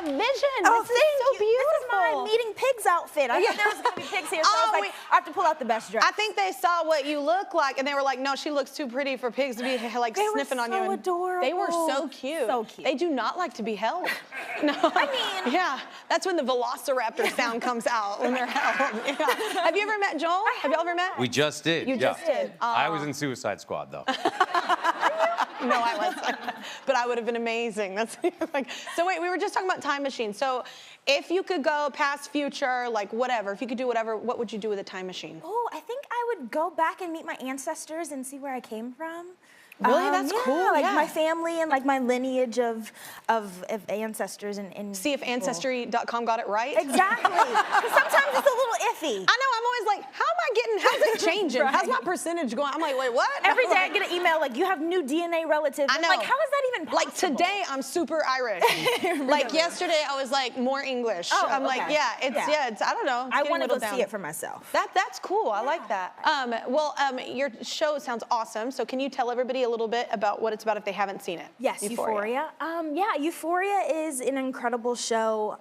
have vision. Oh, This is so beautiful. This is my meeting pigs outfit. I thought there was going to be pigs here, so I was like, I have to pull out the best dress. I think they saw what you look like, and they were like, no, she looks too pretty for pigs to be like sniffing on you. They were so adorable. They were so cute. So cute. They do not like to be held. No. I mean. Yeah, that's when the velociraptor sound comes out when they're held. Yeah. Have you ever met Joel? Have y'all ever met? We just did. You just did. I was in Suicide Squad, though. No, I wasn't. But I would have been amazing. That's like. So wait, we were just talking about time machine. So if you could go past, future, like whatever, if you could do whatever, what would you do with a time machine? Oh, I think I would go back and meet my ancestors and see where I came from. Really? That's yeah, cool. Like yeah. my family and like my lineage of ancestors and See if Ancestry.com got it right. Exactly. 'Cause sometimes it's a little iffy. I know. I'm always like, how's it changing? Right. How's my percentage going? I'm like, wait, what? Every day I get an email like, you have new DNA relatives. I know. I'm like, how is that even possible? Like today, I'm super Irish. Like yesterday, I was like more English. Oh, I'm like, okay. yeah, it's I don't know. I want to go see it for myself. That's cool. I like that. Your show sounds awesome. So can you tell everybody a little bit about what it's about if they haven't seen it? Yes, Euphoria. Euphoria is an incredible show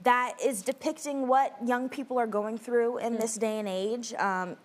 that is depicting what young people are going through in this day and age.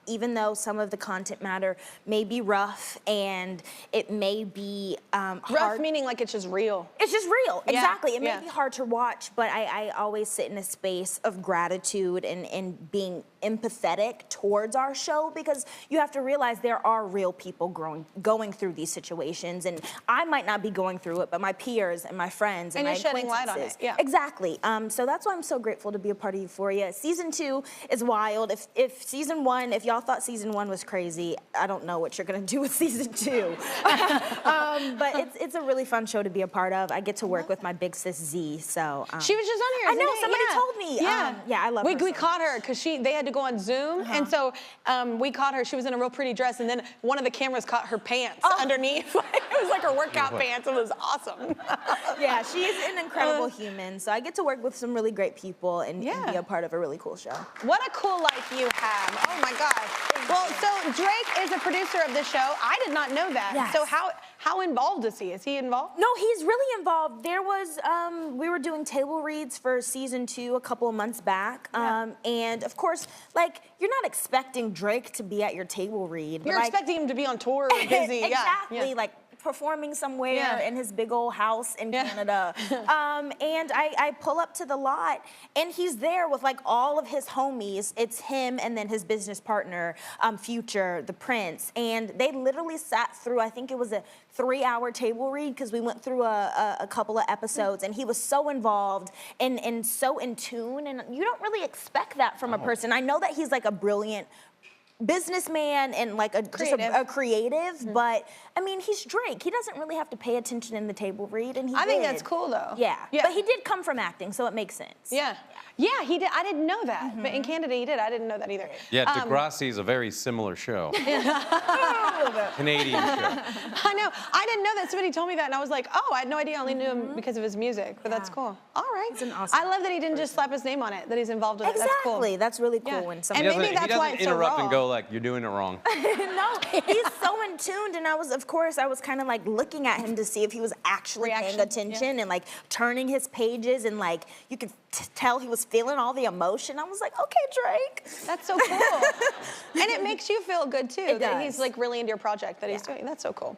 Even though some of the content matter may be rough and it may be Rough hard. meaning like it's just real. It's just real, Yeah, exactly. It may yeah. be hard to watch, but I always sit in a space of gratitude and being empathetic towards our show, because you have to realize there are real people going through these situations, and I might not be going through it, but my peers and my friends and you're my shedding light on it. acquaintances. Yeah. Exactly. So that's why I'm so grateful to be a part of Euphoria. Season 2 is wild. If season 1, if y'all thought season 1 was crazy, I don't know what you're gonna do with season 2. But it's a really fun show to be a part of. I get to work with my big sis Z. So She was just on here. I know, isn't it? somebody Yeah. told me. Yeah, I love her. We caught her because they had to go on Zoom, and so we caught her. She was in a real pretty dress, and then one of the cameras caught her pants underneath. It was like her workout pants. It was awesome. Yeah, she's an incredible human. So I get to work with some really great people and be a part of a really cool show. What a cool life you have. Oh my gosh. Well, so Drake is a producer of the show. I did not know that. Yes. So how involved is he? Is he involved? No, he's really involved. There was, we were doing table reads for season 2 a couple of months back. And of course, like, you're not expecting Drake to be at your table read. You're expecting him to be on tour or busy. Exactly, Yeah. like performing somewhere in his big old house in Canada. And I pull up to the lot, and he's there with like all of his homies. It's him and then his business partner, Future, the Prince. And they literally sat through, I think it was a 3-hour table read, because we went through a couple of episodes, and he was so involved and so in tune. And you don't really expect that from a person. I know that he's like a brilliant businessman and like a creative, but I mean, he's Drake. He doesn't really have to pay attention in the table read, and I think that's cool though. Yeah, but he did come from acting, so it makes sense. Yeah, he did. I didn't know that, but in Canada he did. I didn't know that either. Yeah, Degrassi is a very similar show. Canadian show. I know. I didn't know that. Somebody told me that, and I was like, oh, I had no idea. I only knew him because of his music, but that's cool. All right. He's an awesome I love that he didn't just slap his name on it, that he's involved with Exactly. it. That's cool. That's really cool. Yeah. When And somebody maybe that's why it's so interrupt raw. and go like, you're doing it wrong. No, he's so in tuned, and I was kind of like looking at him to see if he was actually paying attention and like turning his pages, and like you could tell he was feeling all the emotion. I was like, okay, Drake. That's so cool. And it makes you feel good too, that he's does. like really into your project that he's doing. That's so cool.